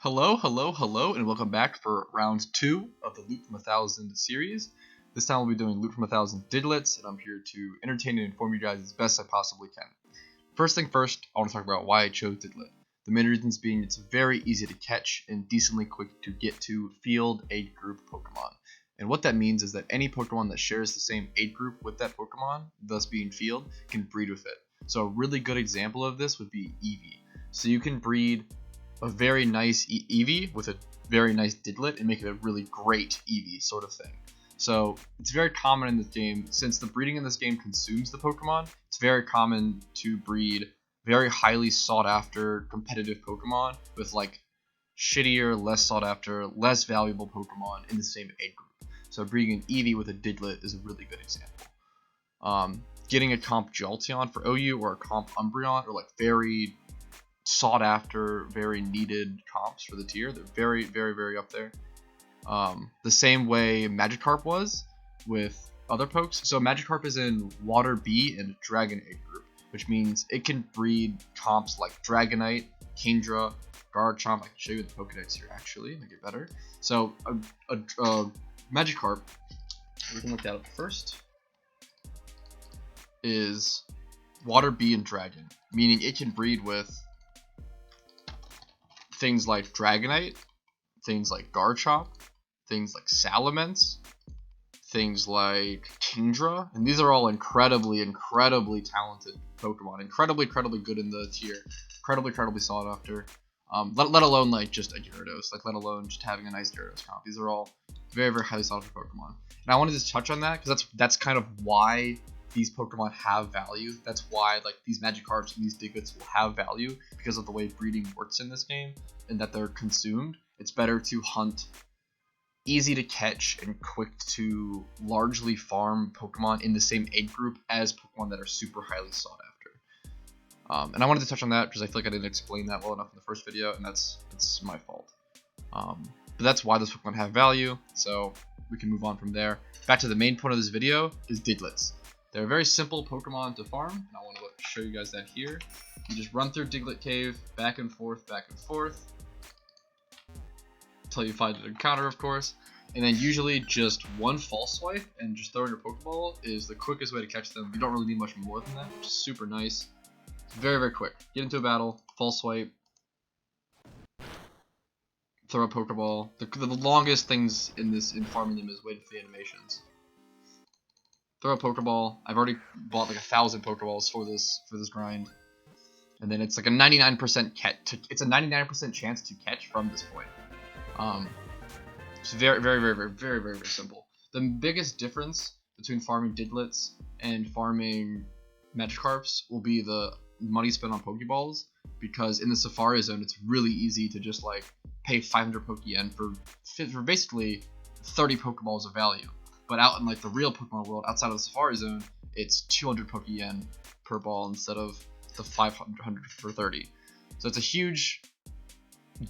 Hello, hello, hello, and welcome back for round 2 of the Loot from 1000 series. This time we'll be doing Loot from 1000 Digletts, and I'm here to entertain and inform you guys as best I possibly can. First thing first, I want to talk about why I chose Diglet. The main reasons being it's very easy to catch and decently quick to get to field age group Pokemon. And what that means is that any Pokemon that shares the same age group with that Pokemon, thus being field, can breed with it. So a really good example of this would be Eevee. So you can breed a very nice Eevee with a very nice Diglett and make it a really great Eevee sort of thing. So it's very common in this game, since the breeding in this game consumes the Pokemon, it's very common to breed very highly sought after competitive Pokemon with like shittier, less sought after, less valuable Pokemon in the same age group. So breeding an Eevee with a Diglett is a really good example. Getting a comp Jolteon for OU or a comp Umbreon are like very sought after, very needed comps for the tier. They're very, very, very up there. The same way Magikarp was with other pokes. So Magikarp is in Water B and Dragon Egg group, which means it can breed comps like Dragonite, Kingdra, Garchomp. I can show you the Pokedex here actually, make it better. So a Magikarp, we can look that up first, is Water B and Dragon, meaning it can breed with things like Dragonite, things like Garchomp, things like Salamence, things like Kingdra, and these are all incredibly, incredibly talented Pokemon, incredibly, incredibly good in the tier, incredibly sought after. Let alone like just a Gyarados, like let alone just having a nice Gyarados comp. These are all very, very highly sought after Pokemon. And I wanted to touch on that because that's kind of why these Pokemon have value. That's why like these Magikarps and these Digletts will have value because of the way breeding works in this game and that they're consumed. It's better to hunt easy to catch and quick to largely farm Pokemon in the same age group as Pokemon that are super highly sought after. And I wanted to touch on that because I feel like I didn't explain that well enough in the first video, and that's my fault. But that's why those Pokemon have value, so we can move on from there. Back to the main point of this video is Digletts. They're a very simple Pokemon to farm, and I want to show you guys that here. You just run through Diglett Cave, back and forth, until you find an encounter, of course. And then usually just one false swipe and just throwing your Pokeball is the quickest way to catch them. You don't really need much more than that, which is super nice. Very, very quick. Get into a battle, false swipe, throw a Pokeball. The longest things in farming them is waiting for the animations. Throw a Pokeball. I've already bought like 1,000 Pokeballs for this grind, and then it's like a 99% catch. It's a 99% chance to catch from this point. It's very, very, very, very, very, very, very simple. The biggest difference between farming Digletts and farming Magikarps will be the money spent on Pokeballs, because in the Safari Zone it's really easy to just like pay 500 Pokeyen for basically 30 Pokeballs of value. But out in like the real Pokemon world, outside of the Safari Zone, it's 200 Pokeyen per ball instead of the 500 for 30. So it's a huge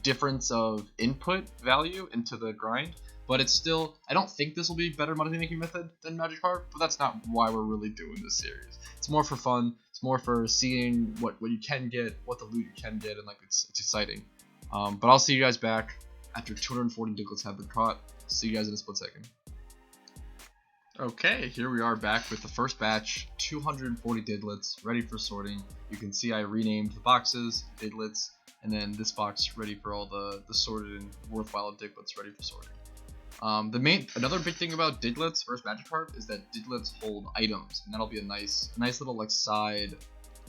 difference of input value into the grind, but it's still, I don't think this will be a better money making method than Magikarp, but that's not why we're really doing this series. It's more for fun, it's more for seeing what you can get, what the loot you can get, and like it's exciting. But I'll see you guys back after 240 Digletts have been caught. See you guys in a split second. Okay, here we are back with the first batch, 240 Digletts, ready for sorting. You can see I renamed the boxes, Digletts, and then this box ready for all the sorted and worthwhile Digletts ready for sorting. Another big thing about Digletts versus Magikarp is that Digletts hold items, and that'll be a nice little like side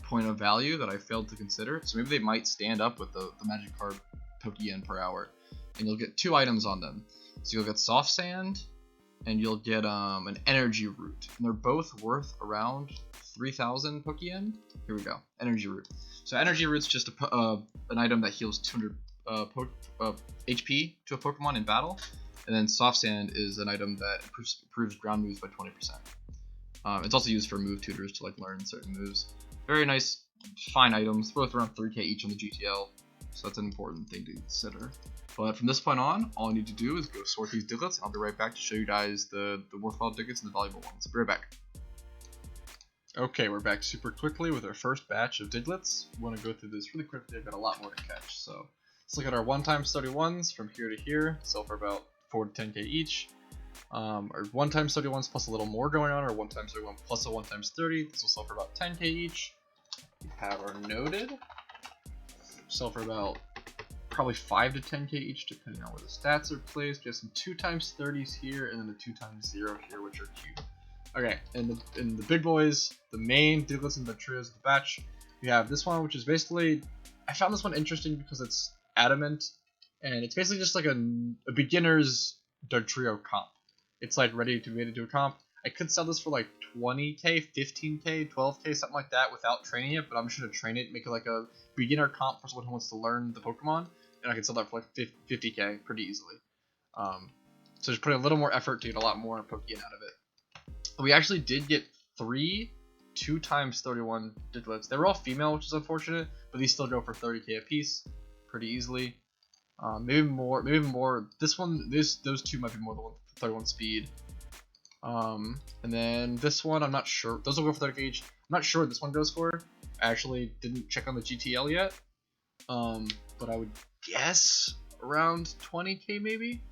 point of value that I failed to consider. So maybe they might stand up with the Magikarp Pokeyen per hour, and you'll get 2 items on them. So you'll get Soft Sand, and you'll get an Energy Root, and they're both worth around 3,000 Pokeyen. Here we go, Energy Root. So Energy Root's just an item that heals 200 HP to a Pokemon in battle, and then Soft Sand is an item that improves ground moves by 20%. It's also used for move tutors to like learn certain moves. Very nice, fine items, both around 3k each on the GTL, so that's an important thing to consider. But from this point on, all I need to do is go sort these Digletts, and I'll be right back to show you guys the worthwhile Digletts and the valuable ones. Be right back. Okay, we're back super quickly with our first batch of Digletts. We want to go through this really quickly. I've got a lot more to catch, so Let's look at our 1x31s from here to here. Sell for about 4 to 10k each. Our 1x31s plus a little more going on, or 1x31 plus a 1x30. This will sell for about 10k each. We have our noted. Sell for about probably 5 to 10k each, depending on where the stats are placed. We have some 2x30s here, and then the 2x0 here, which are cute. Okay, in the big boys, the main Digletts and the trios of the batch, we have this one, which is basically, I found this one interesting because it's adamant, and it's basically just like a beginner's Dugtrio comp. It's like ready to be made into a comp. I could sell this for like 20k, 15k, 12k, something like that without training it, but I'm just gonna train it, make it like a beginner comp for someone who wants to learn the Pokemon, and I can sell that for like 50k pretty easily. So just putting a little more effort to get a lot more Pokemon out of it. We actually did get 3 2x31 Digletts. They were all female, which is unfortunate, but these still go for 30k a piece pretty easily. Maybe more. This one, those two might be more than 31 speed. And then this one, I'm not sure. Those will go for 30k each. I'm not sure what this one goes for. I actually didn't check on the GTL yet. But I would guess around 20k maybe.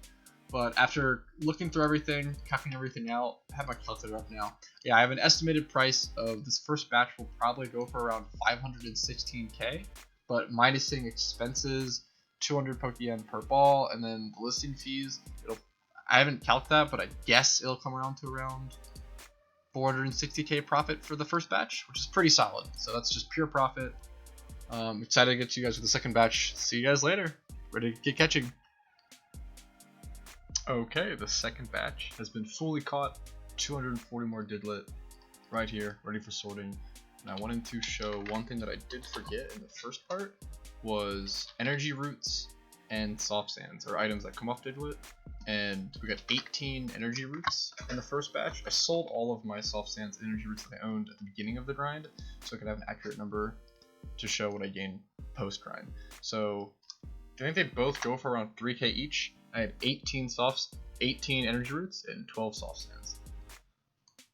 But after looking through everything, calculating everything out, I have my calculator up now. Yeah, I have an estimated price of this first batch will probably go for around 516k, but minusing expenses, 200 Pokeyen per ball, and then the listing fees, I haven't calculated that, but I guess it'll come around to around 460k profit for the first batch, which is pretty solid. So that's just pure profit. Excited to get to you guys with the second batch. See you guys later. Ready to get catching. Okay, the second batch has been fully caught. 240 more Diglett right here, ready for sorting. And I wanted to show one thing that I did forget in the first part was energy roots and soft sands, or items that come off Diglett. And we got 18 energy roots in the first batch. I sold all of my soft sands and energy roots that I owned at the beginning of the grind, so I could have an accurate number to show what I gained post grind. So I think they both go for around 3k each. I had 18 energy roots and 12 soft sands.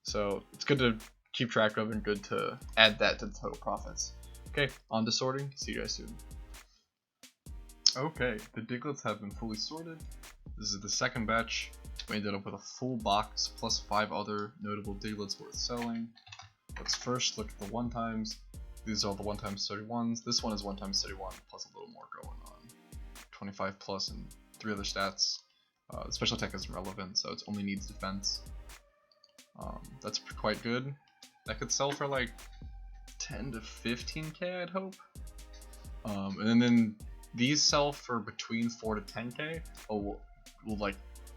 So it's good to keep track of and good to add that to the total profits. Okay, on to sorting. See you guys soon. Okay, the Digletts have been fully sorted. This is the second batch. We ended up with a full box plus 5 other notable Digletts worth selling. Let's first look at the 1x. These are all the 1x31s. This one is 1x31 plus a little more going on. 25 plus and 3 other stats. The special attack isn't relevant, so it only needs defense. That's quite good. That could sell for like 10 to 15k, I'd hope. And then these sell for between 4 to 10k. We'll like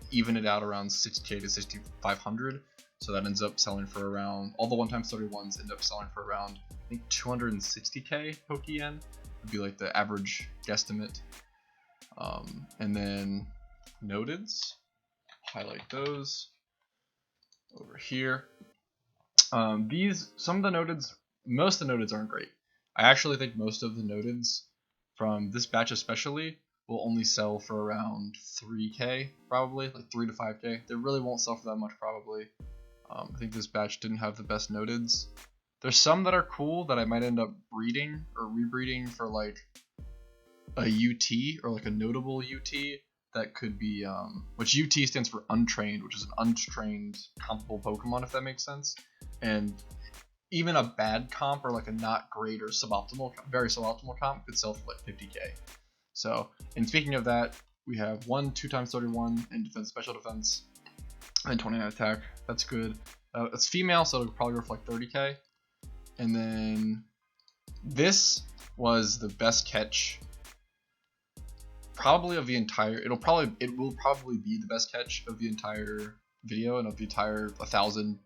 even it out around 6k to 6500. So that ends up selling for around, all the 1x31s end up selling for around, I think 260k Pokeyen would be like the average guesstimate. And then noteds, highlight those over here. Some of the noteds, most of the noteds aren't great. I actually think most of the noteds from this batch especially will only sell for around 3k, probably like 3 to 5k. They really won't sell for that much probably. I think this batch didn't have the best noteds. There's some that are cool that I might end up breeding or rebreeding for like a UT or like a notable UT that could be which UT stands for untrained, which is an untrained compable Pokemon, if that makes sense. And even a bad comp or like a not great or suboptimal, very suboptimal comp could sell for like 50k. So, and speaking of that, we have 1 2x31 in defense, special defense, and 29 attack. That's good. It's female, so it'll probably go for like 30k. And then this was the best catch probably of the entire, it will probably be the best catch of the entire video and of the entire 1000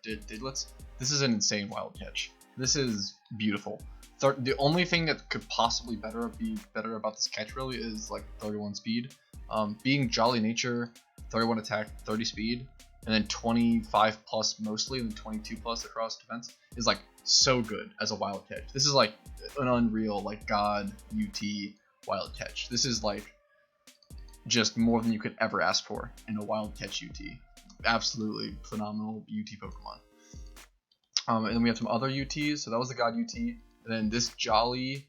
Digletts. This is an insane wild catch. This is beautiful. The only thing that could possibly be better about this catch really is like 31 speed. Being Jolly Nature, 31 attack, 30 speed, and then 25 plus mostly, and 22 plus across defense is like so good as a wild catch. This is like an unreal, like God UT wild catch. This is like just more than you could ever ask for in a wild catch UT. Absolutely phenomenal UT Pokemon. And then we have some other UTs. So that was the God UT. And then this Jolly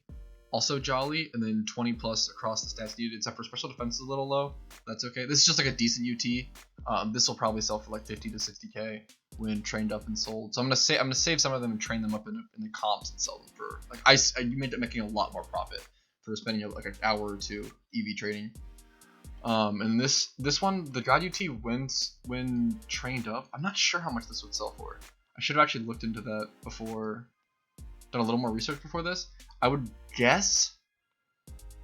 also jolly, and then 20 plus across the stats needed, except for special defense is a little low. That's okay. This is just like a decent UT. This will probably sell for like 50 to 60k when trained up and sold. So I'm gonna save some of them and train them up in the comps and sell them for like you end up making a lot more profit for spending like an hour or two EV trading. And this one, the God UT wins when trained up. I'm not sure how much this would sell for. I should have actually looked into that before, done a little more research before this. I would guess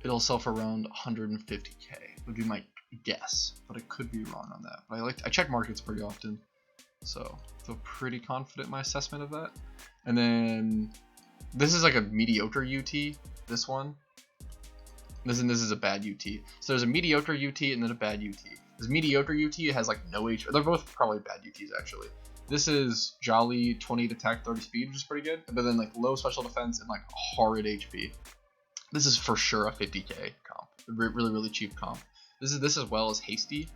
it'll sell for around 150k. Would be my guess, but I could be wrong on that. But I check markets pretty often, so I feel pretty confident in my assessment of that. And then this is like a mediocre UT. This one. This is a bad UT. So there's a mediocre UT and then a bad UT. This mediocre UT has like no HP. They're both probably bad UTs actually. This is jolly 20 attack, 30 speed, which is pretty good. But then like low special defense and like horrid HP. This is for sure a 50k comp. Really, really cheap comp. This as well as hasty,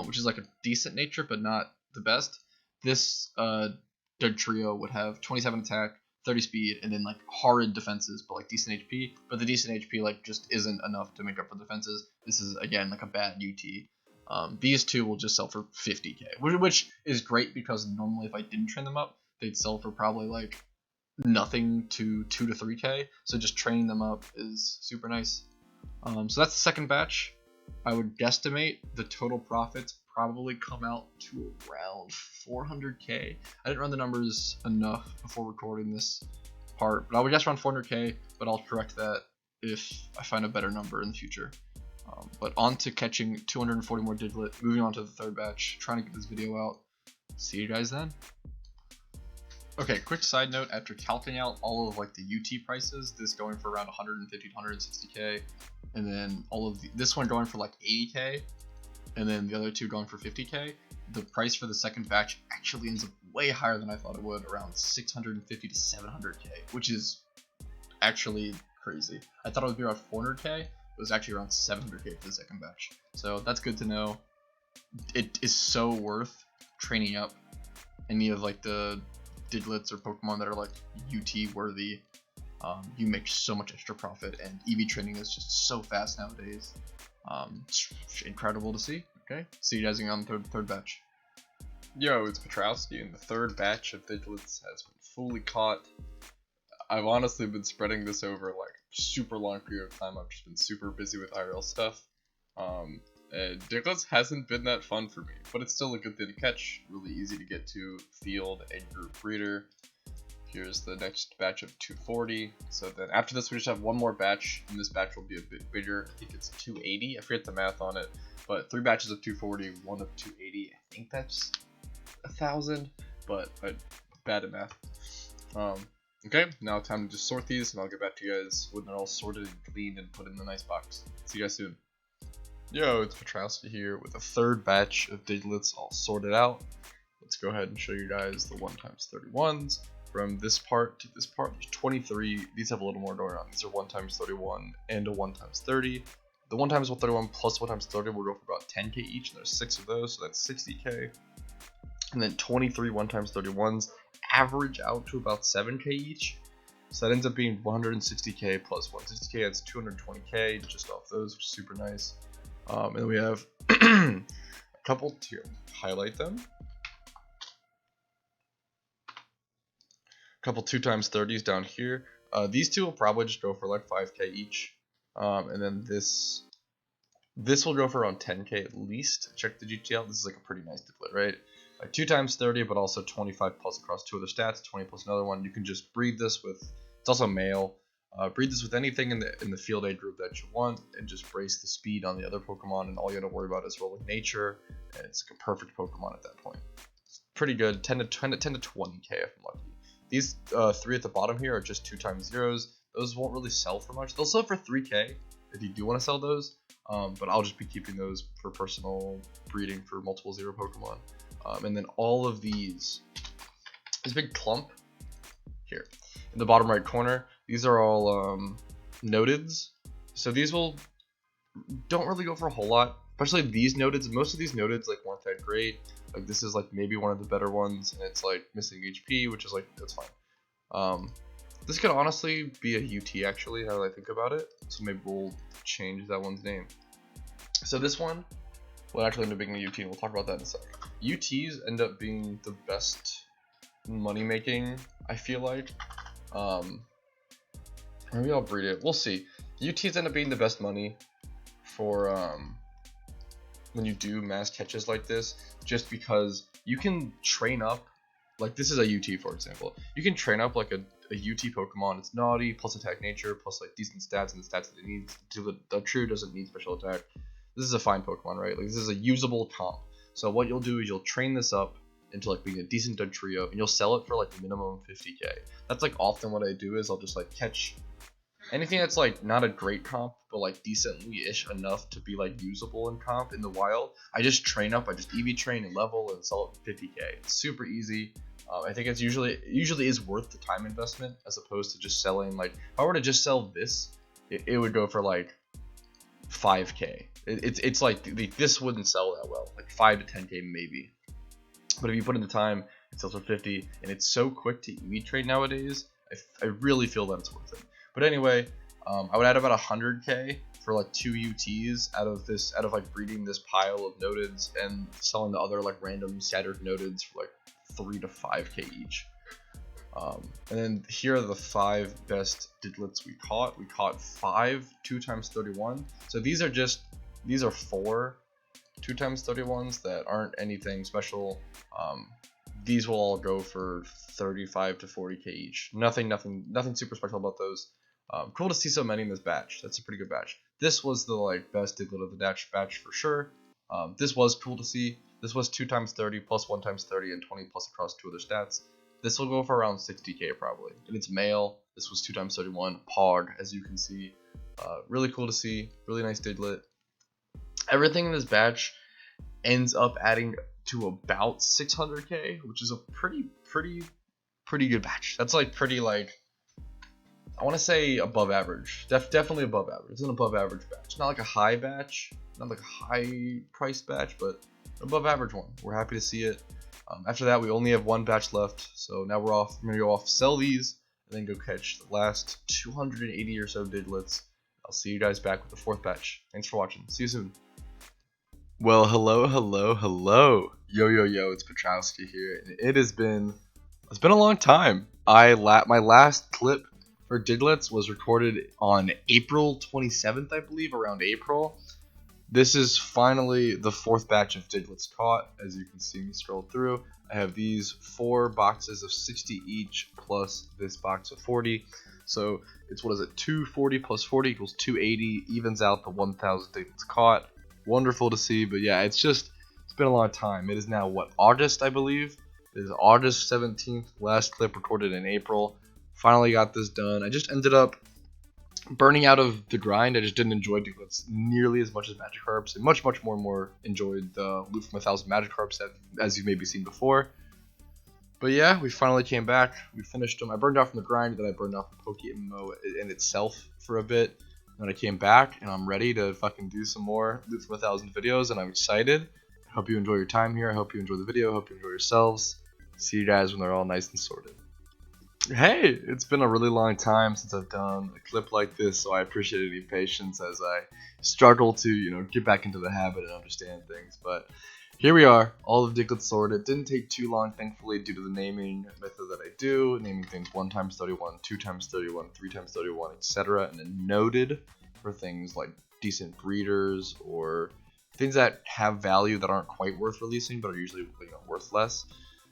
which is like a decent nature but not the best. This Dead Trio would have 27 attack, 30 speed, and then like horrid defenses but like decent HP. But the decent HP like just isn't enough to make up for the defenses. This is again like a bad UT. These two will just sell for 50k, which is great because normally if I didn't train them up, they'd sell for probably like nothing to 2 to 3k. So just training them up is super nice. So that's the second batch. I would guesstimate the total profits probably come out to around 400k. I didn't run the numbers enough before recording this part, but I would guess around 400k, but I'll correct that if I find a better number in the future. But on to catching 240 more Diglet, moving on to the third batch, trying to get this video out. See you guys then. Okay, quick side note, after calculating out all of like the UT prices, this going for around 150 to 160k, and then all of this one going for like 80k, and then the other two going for 50k, the price for the second batch actually ends up way higher than I thought it would, around 650 to 700k, which is actually crazy. I thought it would be around 400k, it was actually around 700k for the second batch. So that's good to know. It is so worth training up any of like the Digletts or Pokemon that are like UT worthy. You make so much extra profit, and EV training is just so fast nowadays. It's incredible to see. Okay, see you guys on the third batch. Yo, it's Petrowski, and the third batch of Digletts has been fully caught. I've honestly been spreading this over like super long period of time. I've just been super busy with IRL stuff. And Digletts hasn't been that fun for me, but it's still a good thing to catch. Really easy to get to, field and group breeder. Here's the next batch of 240. So then after this, we just have one more batch, and this batch will be a bit bigger. I think it's 280. I forget the math on it, but 3 batches of 240, 1 of 280. I think that's 1,000, but I'm bad at math. Okay, now time to just sort these, and I'll get back to you guys when they're all sorted and cleaned and put in the nice box. See you guys soon. Yo, it's Petrowski here with a third batch of Digletts all sorted out. Let's go ahead and show you guys the 1x31s. From this part to this part, there's 23. These have a little more going on. These are 1x31 and a 1x30. The 1x31 plus 1x30 will go for about 10k each, and there's 6 of those, so that's 60k. And then 23 1x31s average out to about 7k each. So that ends up being 160k plus 160k, that's 220k just off those, which is super nice. And then we have a couple to highlight them. A couple 2x30s down here. These two will probably just go for like 5k each. And then this will go for around 10k at least. Check the GTL. This is like a pretty nice Diglet, right? Like 2x30, but also 25 plus across 2 other stats, 20 plus another one. You can just breed this with, it's also male. Breed this with anything in the field age group that you want, and just brace the speed on the other Pokemon, and all you gotta worry about is rolling nature, and it's like a perfect Pokemon at that point. It's pretty good, 10 to 20k if I'm lucky. These 3 at the bottom here are just 2x0s. Those won't really sell for much. They'll sell for 3k if you do want to sell those, but I'll just be keeping those for personal breeding for multiple 0 Pokemon. And then all of these, this big clump here in the bottom right corner, these are all noteds. So these don't really go for a whole lot, especially these noteds. Most of these noteds like weren't that great. Like this is like maybe one of the better ones, and it's like missing HP, which is like, that's fine. This could honestly be a UT actually, now that I think about it. So maybe we'll change that one's name. So this one will actually end up being a UT, and we'll talk about that in a second. UTs end up being the best money making, I feel like. Maybe I'll breed it. We'll see. UTs end up being the best money for when you do mass catches like this, just because you can train up. Like this is a UT, for example. You can train up like a UT Pokemon. It's naughty plus attack nature plus like decent stats and the stats that it needs. The true doesn't need special attack. This is a fine Pokemon, right? Like this is a usable comp. So what you'll do is you'll train this up into like being a decent Dugtrio, and you'll sell it for like minimum 50k. That's like often what I do is I'll just like catch anything that's like not a great comp, but like decently-ish enough to be like usable in comp in the wild. I just train up, I just EV train and level and sell it for 50k. It's super easy. I think it's usually is worth the time investment as opposed to just selling. Like if I were to just sell this, it would go for like 5k. It's like this wouldn't sell that well, like 5 to 10k maybe. But if you put in the time, it sells for 50, and it's so quick to EV trade nowadays. I really feel that it's worth it. But anyway, I would add about 100k for like 2 UTs out of like breeding this pile of noteds and selling the other like random scattered noteds for like 3 to 5k each. And then here are the 5 best Digletts we caught. We caught 5 2x31. So these are 4 2x31s that aren't anything special. These will all go for 35 to 40k each. Nothing super special about those. Cool to see so many in this batch. That's a pretty good batch. This was the like best Diglett of the batch for sure. This was cool to see. This was 2x30 plus 1x30 and 20 plus across 2 other stats. This will go for around 60k probably. And it's male. This was 2x31 Pog, as you can see. Really cool to see. Really nice Diglett. Everything in this batch ends up adding to about 600k, which is a pretty good batch. That's like pretty like, I want to say above average. Definitely above average. It's an above average batch. Not like a high batch, not like a high price batch, but above average one. We're happy to see it. After that, we only have 1 batch left, so now we're off. We're gonna go off, sell these, and then go catch the last 280 or so Digletts. I'll see you guys back with the 4th batch. Thanks for watching. See you soon. Well, hello. Yo, it's Petrowski here, and it's been a long time. My last clip for Digletts was recorded on April 27th, I believe, around April. This is finally the 4th batch of Digletts caught. As you can see me scroll through, I have these 4 boxes of 60 each plus this box of 40. So it's, what is it, 240 plus 40 equals 280, evens out the 1,000 Digletts caught. Wonderful to see, but yeah, it's been a long time. It is now, what, August, I believe? It is August 17th, last clip recorded in April. Finally got this done. I just ended up burning out of the grind. I just didn't enjoy Digletts nearly as much as Magikarps, and much more enjoyed the Loot from 1,000 Magikarps, as you've maybe seen before. But yeah, we finally came back. We finished them. I burned out from the grind, then I burned out from PokeMMO in itself for a bit. Then I came back, and I'm ready to fucking do some more Loot from 1,000 videos, and I'm excited. I hope you enjoy your time here. I hope you enjoy the video. I hope you enjoy yourselves. See you guys when they're all nice and sorted. Hey, it's been a really long time since I've done a clip like this, so I appreciate your patience as I struggle to, get back into the habit and understand things. But here we are, all of Digletts sorted. It didn't take too long, thankfully, due to the naming method that I do, naming things 1x31, 2x31, 3x31, etc., and then noted for things like decent breeders or things that have value that aren't quite worth releasing, but are usually worth less.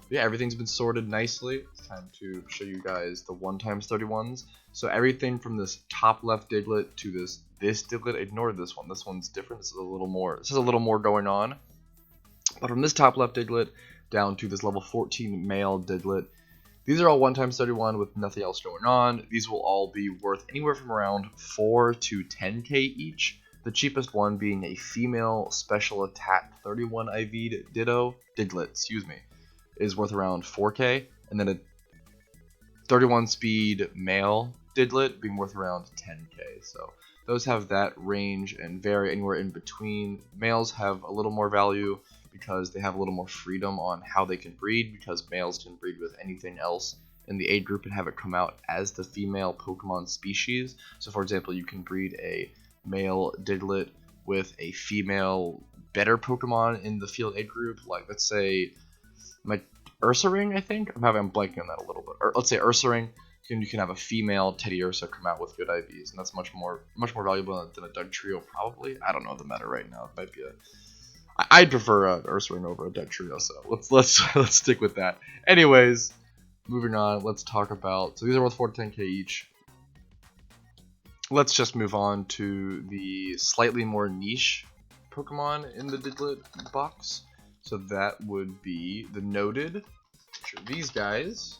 Yeah, everything's been sorted nicely. It's time to show you guys the 1x31s. So everything from this top left Diglett to this Diglett, ignore this one. This one's different. This is a little more going on. But from this top left Diglett down to this level 14 male Diglett, these are all 1x31 with nothing else going on. These will all be worth anywhere from around 4 to 10k each. The cheapest one being a female special attack 31 IV Diglett, is worth around 4k, and then a 31 speed male Diglett being worth around 10k. So those have that range and vary anywhere in between. Males have a little more value because they have a little more freedom on how they can breed, because males can breed with anything else in the age group and have it come out as the female Pokemon species. So for example, you can breed a male Diglett with a female better Pokemon in the field age group, like let's say my Ursaring, I think. I'm blanking on that a little bit. Or let's say Ursaring, you can have a female Teddy Ursa come out with good IVs, and that's much more valuable than a Doug Trio, probably. I don't know the meta right now. It might be I'd prefer Ursaring over a Doug Trio, so let's stick with that. Anyways, moving on, let's talk about, so these are worth 4 to 10k each. Let's just move on to the slightly more niche Pokemon in the Diglett box. So that would be the noted, these guys.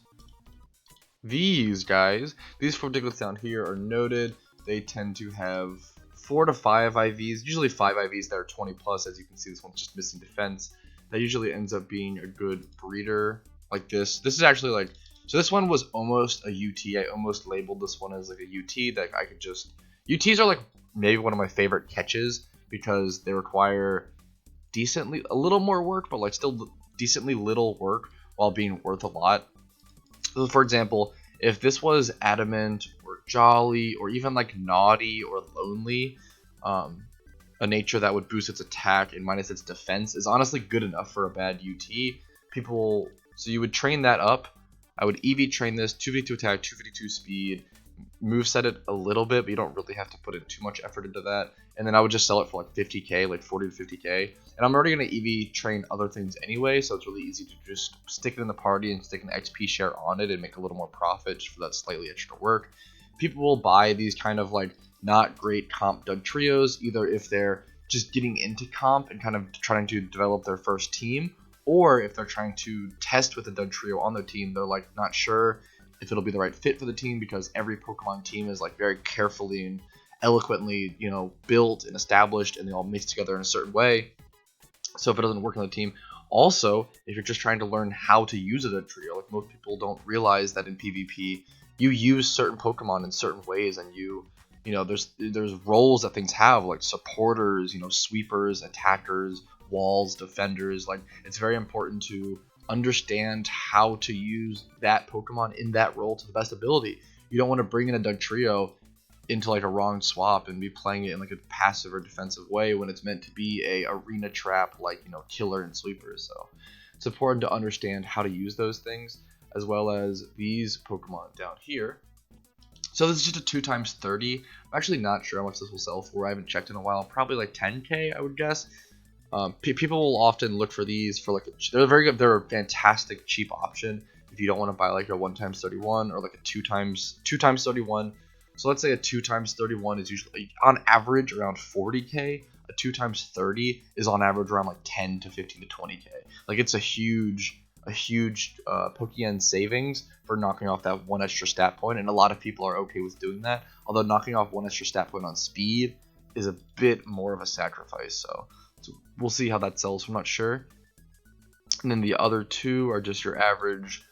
These 4 Diglets down here are noted. They tend to have 4 to 5 IVs, usually 5 IVs that are 20 plus. As you can see, this one's just missing defense. That usually ends up being a good breeder. Like this is actually like, so this one was almost a UT. I almost labeled this one as like a UT that I could just, UTs are like maybe one of my favorite catches because they require a little more work, but like still decently little work while being worth a lot. So for example, if this was Adamant or Jolly or even like Naughty or Lonely, a nature that would boost its attack and minus its defense is honestly good enough for a bad UT. So you would train that up. I would EV train this, 252 attack, 252 speed, moveset it a little bit, but you don't really have to put in too much effort into that. And then I would just sell it for like 50k, like 40 to 50k. And I'm already going to EV train other things anyway, so it's really easy to just stick it in the party and stick an XP share on it and make a little more profit just for that slightly extra work. People will buy these kind of like not great comp Doug Trios, either if they're just getting into comp and kind of trying to develop their first team, or if they're trying to test with a Doug Trio on their team, they're like not sure if it'll be the right fit for the team because every Pokemon team is like very carefully and eloquently, you know, built and established, and they all mix together in a certain way. So if it doesn't work on the team, also if you're just trying to learn how to use a Doug Trio, like most people don't realize that in PvP you use certain Pokemon in certain ways, and you know there's roles that things have, like supporters, you know, sweepers, attackers, walls, defenders. Like it's very important to understand how to use that Pokemon in that role to the best ability. You don't want to bring in a Doug Trio into like a wrong swap and be playing it in like a passive or defensive way when it's meant to be a arena trap, like, you know, killer and sweeper. So it's important to understand how to use those things, as well as these Pokemon down here. So this is just a 2 times 30. I'm actually not sure how much this will sell for. I haven't checked in a while. Probably like 10k, I would guess. People will often look for these for like they're very good. They're a fantastic cheap option if you don't want to buy like a 1 times 31 or like a 2 times 31. So let's say a 2 times 31 is usually on average around 40k. A 2 times 30 is on average around like 10 to 15 to 20k. Like it's a huge Pokeyen savings for knocking off that 1 extra stat point, and a lot of people are okay with doing that. Although knocking off 1 extra stat point on speed is a bit more of a sacrifice. So we'll see how that sells. I'm not sure. And then the other 2 are just your average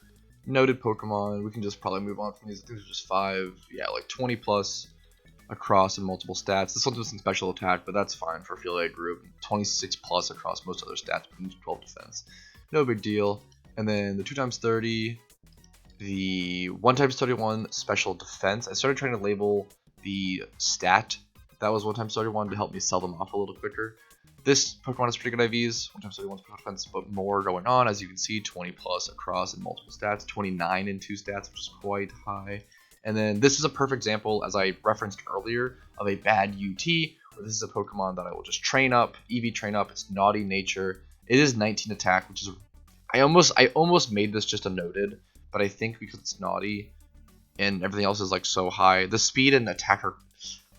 noted Pokemon. We can just probably move on from these. I think there's just 5. Yeah, like 20 plus across and multiple stats. This one's just in special attack, but that's fine for field A group. 26 plus across most other stats, but 12 defense. No big deal. And then the 2 times 30, the 1 times 31 special defense. I started trying to label the stat that was 1 times 31 to help me sell them off a little quicker. This Pokemon has pretty good IVs, 1 times 31 special defense, but more going on. As you can see, 20 plus across and multiple stats, 29 in 2 stats, which is quite high. And then this is a perfect example, as I referenced earlier, of a bad UT, where this is a Pokemon that I will just train up, EV train up. It's Naughty nature. It is 19 attack, which is, I almost made this just a noted, but I think because it's Naughty and everything else is like so high, the speed and attack are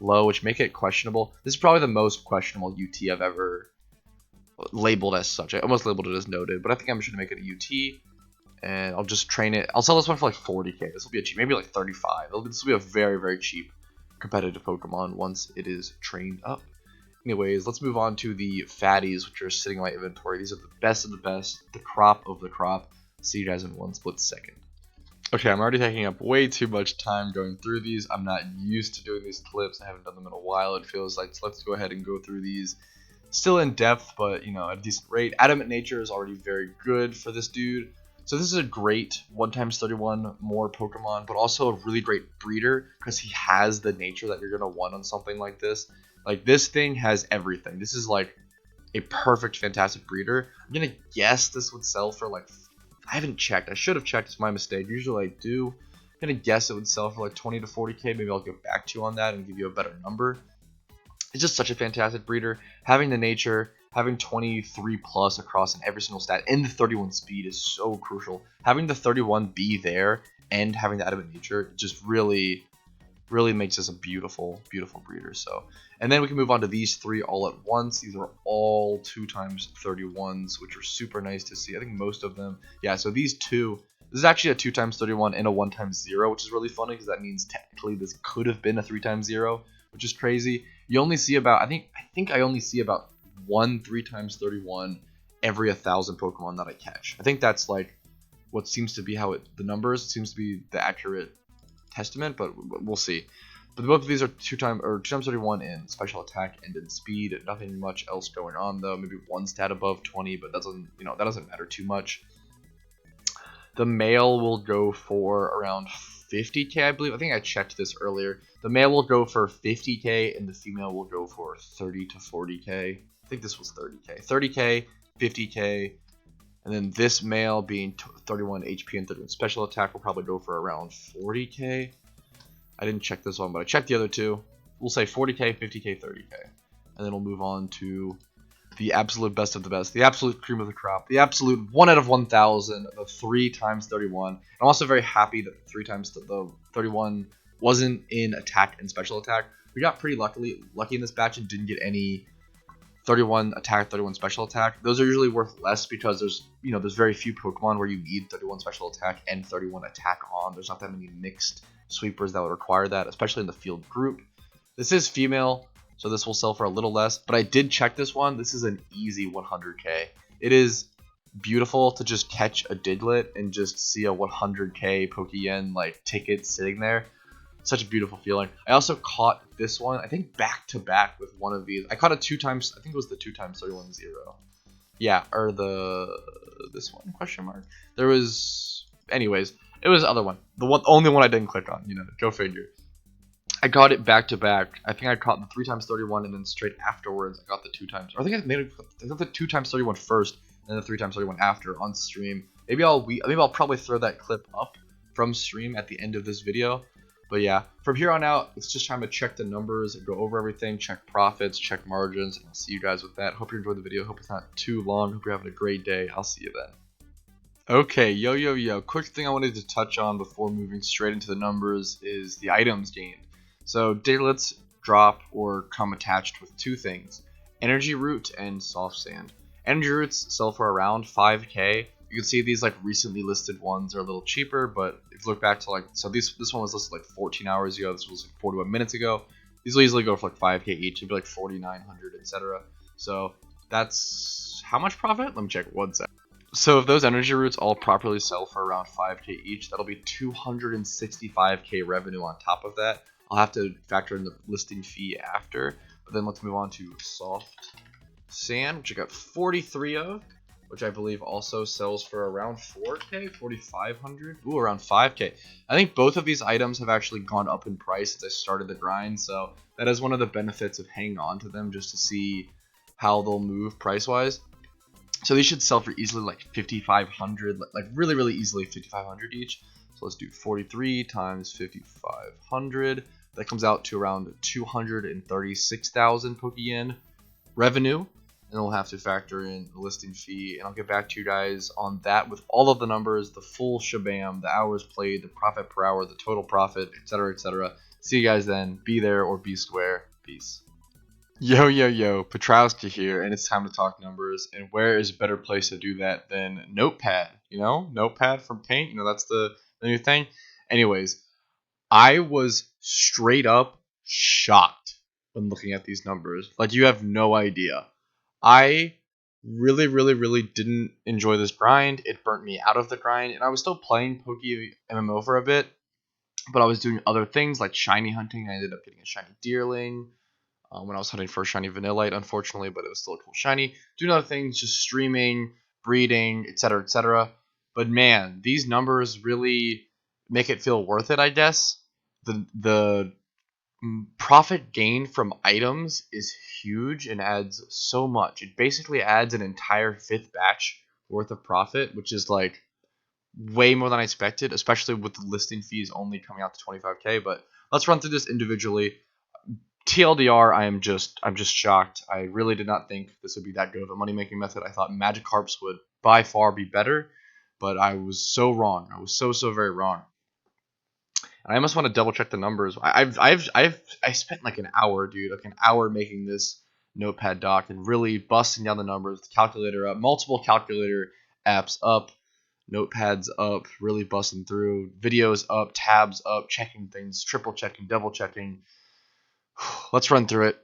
low, which make it questionable. This is probably the most questionable UT I've ever labeled as such. I almost labeled it as noted, but I think I'm just going to make it a UT, and I'll just train it. I'll sell this one for like 40k. This will be a cheap, maybe like 35. This will be a very, very cheap competitive Pokemon once it is trained up. Anyways, let's move on to the fatties, which are sitting in my inventory. These are the best of the best, the crop of the crop. See you guys in one split second. Okay, I'm already taking up way too much time going through these. I'm not used to doing these clips. I haven't done them in a while, it feels like. So let's go ahead and go through these. Still in depth, but, you know, at a decent rate. Adamant nature is already very good for this dude. So this is a great 1x31 more Pokemon, but also a really great breeder because he has the nature that you're gonna want on something like this. Like this thing has everything. This is like a perfect, fantastic breeder. I'm gonna guess this would sell for like, I haven't checked. I should have checked. It's my mistake. Usually I do. I'm gonna guess it would sell for like 20 to 40k. Maybe I'll get back to you on that and give you a better number. It's just such a fantastic breeder. Having the nature, having 23 plus across in every single stat, and the 31 speed is so crucial. Having the 31 be there and having the adamant nature just really makes this a beautiful, beautiful breeder. So, and then we can move on to these three all at once. These are all 2x31s, which are super nice to see. I think most of them, yeah. So these two, this is actually a 2x31 and a 1x0, which is really funny because that means technically this could have been a 3x0, which is crazy. You only see about, I think I only see about one 3x31 every 1,000 Pokemon that I catch. I think that's like what seems to be how the numbers seems to be the accurate testament, but we'll see. But both of these are 2x31 in special attack and in speed. Nothing much else going on though. Maybe one stat above 20, but that doesn't matter too much. The male will go for around 50k, I believe. I think I checked this earlier. The male will go for 50k, and the female will go for 30 to 40k. I think this was 30k. 30k, 50k, and then this male being 31 HP and 31 special attack will probably go for around 40k. I didn't check this one, but I checked the other two. We'll say 40k, 50k, 30k. And then we'll move on to the absolute best of the best, the absolute cream of the crop, the absolute 1 out of 1,000, the 3x31. I'm also very happy that 3x the 31 wasn't in attack and special attack. We got pretty lucky in this batch and didn't get any 31 attack, 31 special attack. Those are usually worth less because there's very few Pokemon where you need 31 special attack and 31 attack on. There's not that many mixed sweepers that would require that, especially in the field group. This is female, so this will sell for a little less, but I did check this one. This is an easy 100k. It is beautiful to just catch a Diglett and just see a 100k Pokeyen like ticket sitting there. Such a beautiful feeling. I also caught this one, I think back to back with one of these. I caught it 2x, I think it was the 2x31 0. Yeah, or this one, question mark. There was, anyways, it was the other one. The only one I didn't click on, go figure. I got it back to back. I think I caught the 3x31 and then straight afterwards I got the 2x. Or I think I got the 2x31 first and the 3x31 after on stream. Maybe I'll probably throw that clip up from stream at the end of this video. But yeah, from here on out, it's just time to check the numbers and go over everything, check profits, check margins, and I'll see you guys with that. Hope you enjoyed the video. Hope it's not too long. Hope you're having a great day. I'll see you then. Okay, yo. Quick thing I wanted to touch on before moving straight into the numbers is the items gained. So Digletts drop or come attached with two things: energy root and soft sand. Energy roots sell for around 5k. You can see these like recently listed ones are a little cheaper, but if you look back to this one was listed like 14 hours ago, this was like 41 minutes ago. These will easily go for like 5k each. It'd be like 4,900, etc. So that's how much profit? Let me check one sec. So if those energy roots all properly sell for around 5k each, that'll be 265k revenue on top of that. I'll have to factor in the listing fee after, but then let's move on to soft sand, which I got 43 of, which I believe also sells for around 4k, 4,500. Ooh, around 5k. I think both of these items have actually gone up in price since I started the grind, so that is one of the benefits of hanging on to them just to see how they'll move price-wise. So these should sell for easily like 5,500, like really easily 5,500 each. So let's do 43 times 5,500. That comes out to around 236,000 Pokeyen revenue. And we'll have to factor in the listing fee, and I'll get back to you guys on that with all of the numbers, the full shabam, the hours played, the profit per hour, the total profit, etc, etc. See you guys then. Be there or be square. Peace. Yo, Petrowski here, and it's time to talk numbers, and where is a better place to do that than Notepad? Notepad from Paint, that's the new thing. Anyways, I was straight up shocked when looking at these numbers. Like, you have no idea. I really didn't enjoy this grind. It burnt me out of the grind, and I was still playing PokeMMO for a bit, but I was doing other things like shiny hunting. I ended up getting a shiny Deerling when I was hunting for a shiny Vanillite, unfortunately, but it was still a cool shiny. Doing other things, just streaming, breeding, etc, etc. But man, these numbers really make it feel worth it, I guess. The profit gain from items is huge and adds so much. It basically adds an entire 5th batch worth of profit, which is like way more than I expected, especially with the listing fees only coming out to 25k. But let's run through this individually. TLDR, I'm just shocked. I really did not think this would be that good of a money making method. I thought Magikarps would by far be better, but I was so wrong. I was so very wrong. And I almost want to double check the numbers. I spent like an hour, dude, like an hour making this notepad doc and really busting down the numbers, the calculator up, multiple calculator apps up, notepads up, really busting through, videos up, tabs up, checking things, triple checking, double checking. Let's run through it.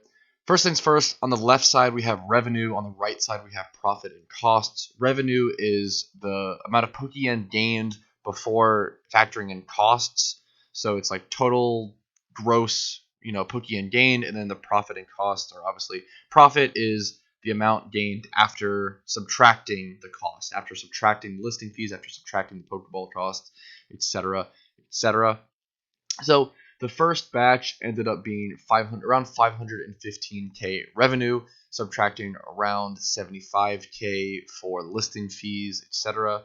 First things first, on the left side we have revenue, on the right side we have profit and costs. Revenue is the amount of Pokeyen gained before factoring in costs. So it's like total gross, Pokeyen gained, and then the profit and costs are obviously, profit is the amount gained after subtracting the cost, after subtracting the listing fees, after subtracting the Pokeball costs, etc., etc. So the first batch ended up being around 515k revenue, subtracting around 75k for listing fees, etc.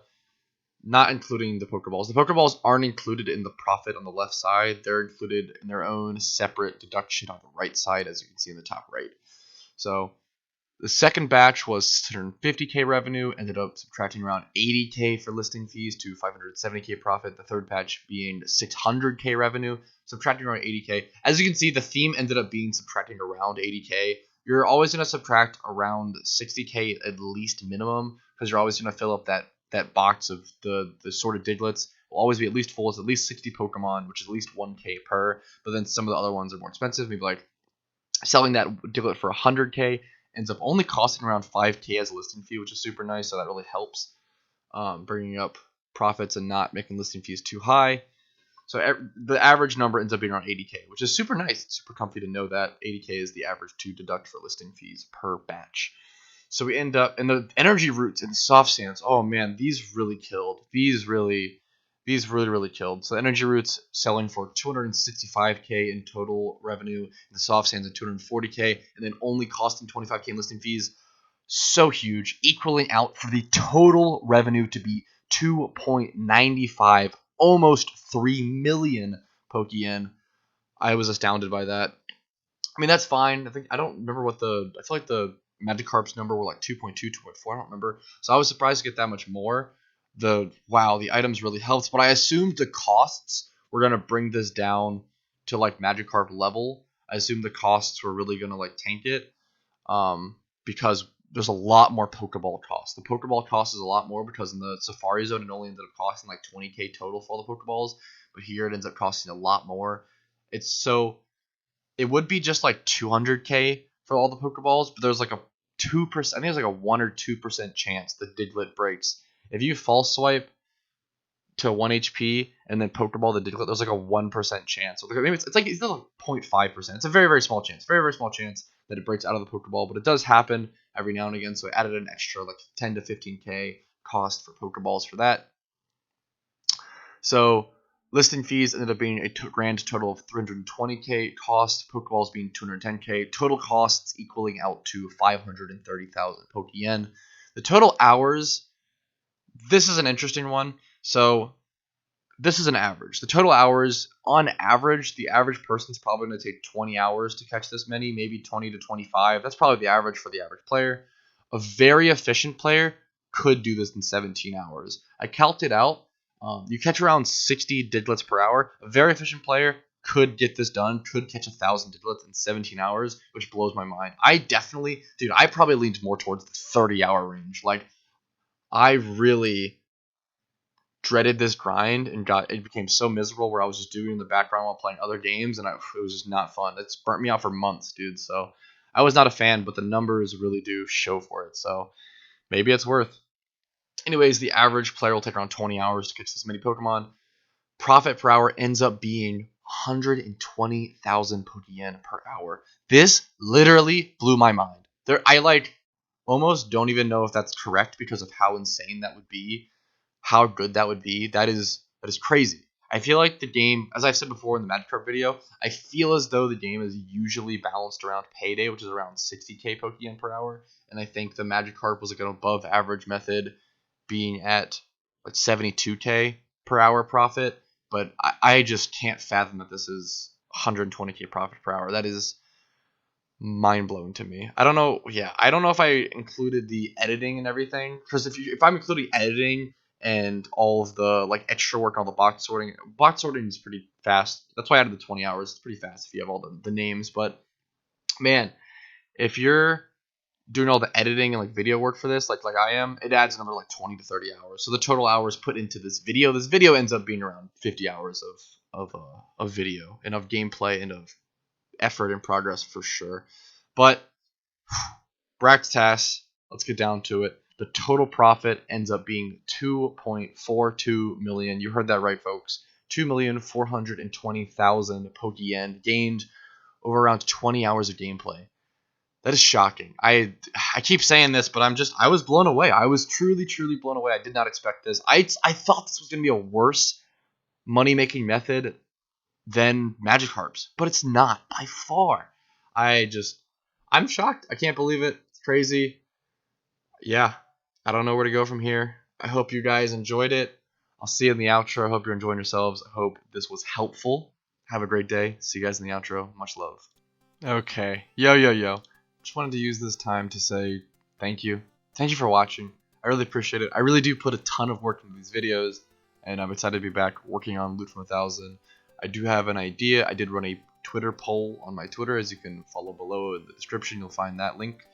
Not including the Pokeballs. The Pokeballs aren't included in the profit on the left side. They're included in their own separate deduction on the right side, as you can see in the top right. So the second batch was 650k revenue, ended up subtracting around 80k for listing fees to 570k profit. The third batch being 600k revenue, subtracting around 80k. As you can see, the theme ended up being subtracting around 80k. You're always going to subtract around 60k at least minimum, because you're always going to fill up that box of the sorted Digletts. Will always be at least full. It's at least 60 Pokemon, which is at least 1k per. But then some of the other ones are more expensive. Maybe like selling that Diglett for 100k ends up only costing around 5k as a listing fee, which is super nice. So that really helps bringing up profits and not making listing fees too high. So the average number ends up being around 80k, which is super nice. It's super comfy to know that 80k is the average to deduct for listing fees per batch. So we end up, and the energy roots and the soft sands, oh man, these really killed. These really killed. So the energy roots selling for 265k in total revenue, and the soft sands at 240k, and then only costing 25k in listing fees. So huge, equaling out for the total revenue to be 2.95, almost 3 million Pokeyen. I was astounded by that. I mean, that's fine. I don't remember I feel like the Magikarp's number were like 2.2, 2.4. I don't remember. So I was surprised to get that much more. The items really helped, but I assumed the costs were gonna bring this down to like Magikarp level. I assumed the costs were really gonna like tank it, because there's a lot more Pokeball costs. The Pokeball cost is a lot more because in the Safari Zone it only ended up costing like 20k total for all the Pokeballs, but here it ends up costing a lot more. It would be just like 200k for all the Pokeballs, but there's like a 2%. I think there's like a 1 or 2% chance the Diglett breaks. If you false swipe to 1 HP and then Pokeball the Diglett, there's like a 1% chance. So maybe it's still like 0.5%. It's a very small chance, very small chance that it breaks out of the Pokeball, but it does happen every now and again. So I added an extra like 10 to 15k cost for Pokeballs for that. So listing fees ended up being a grand total of 320k cost, Pokeballs being 210k, total costs equaling out to 530,000 Pokeyen. The total hours, this is an interesting one. So this is an average. The total hours, on average, the average person's probably going to take 20 hours to catch this many, maybe 20 to 25. That's probably the average for the average player. A very efficient player could do this in 17 hours. I calced it out. You catch around 60 Digletts per hour. A very efficient player could get this done, could catch 1,000 Digletts in 17 hours, which blows my mind. I probably leaned more towards the 30-hour range. Like, I really dreaded this grind and it became so miserable where I was just doing it in the background while playing other games, and it was just not fun. It's burnt me out for months, dude. So I was not a fan, but the numbers really do show for it. So maybe it's worth. Anyways, the average player will take around 20 hours to catch this many Pokemon. Profit per hour ends up being 120,000 Pokeyen per hour. This literally blew my mind. I almost don't even know if that's correct because of how insane that would be. how good that would be, that is crazy. I feel like the game, as I've said before in the Magikarp video, I feel as though the game is usually balanced around Payday, which is around 60k Pokeyen per hour, and I think the Magikarp was like an above average method, being at like 72k per hour profit. But I just can't fathom that this is 120k profit per hour. That is mind blowing to me. I don't know. Yeah, I don't know if I included the editing and everything, because if I'm including editing and all of the like extra work on the box sorting is pretty fast. That's why I added the 20 hours. It's pretty fast if you have all the names. But man, if you're doing all the editing and like video work for this, like I am, it adds another like 20 to 30 hours. So the total hours put into this video ends up being around 50 hours of video and of gameplay and of effort and progress for sure. But Braxtas, let's get down to it. The total profit ends up being 2.42 million. You heard that right, folks. 2,420,000 Pokeyen gained over around 20 hours of gameplay. That is shocking. I keep saying this, but I was blown away. I was truly blown away. I did not expect this. I thought this was going to be a worse money making method than Magikarp's, but it's not by far. I'm shocked. I can't believe it. It's crazy. Yeah, I don't know where to go from here. I hope you guys enjoyed it. I'll see you in the outro. I hope you're enjoying yourselves. I hope this was helpful. Have a great day. See you guys in the outro. Much love. Okay. Yo. Just wanted to use this time to say thank you. Thank you for watching. I really appreciate it. I really do put a ton of work into these videos, and I'm excited to be back working on Loot from 1000. I do have an idea. I did run a Twitter poll on my Twitter, as you can follow below in the description. You'll find that link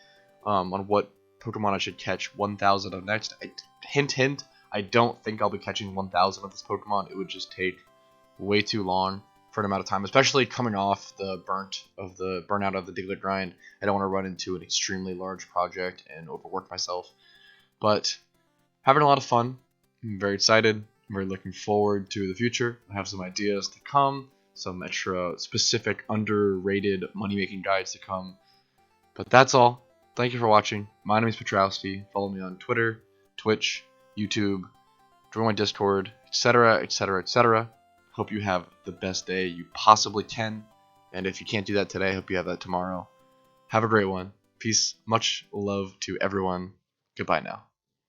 on what Pokemon I should catch 1000 of next. Hint, I don't think I'll be catching 1000 of this Pokemon. It would just take way too long for an amount of time, especially coming off the burnout of the Diglett grind. I don't want to run into an extremely large project and overwork myself. But having a lot of fun. I'm very excited. I'm very looking forward to the future. I have some ideas to come, some extra specific underrated money-making guides to come. But that's all. Thank you for watching. My name is Petrowski. Follow me on Twitter, Twitch, YouTube, join my Discord, etc., etc., etc. Hope you have the best day you possibly can. And if you can't do that today, I hope you have that tomorrow. Have a great one. Peace. Much love to everyone. Goodbye now.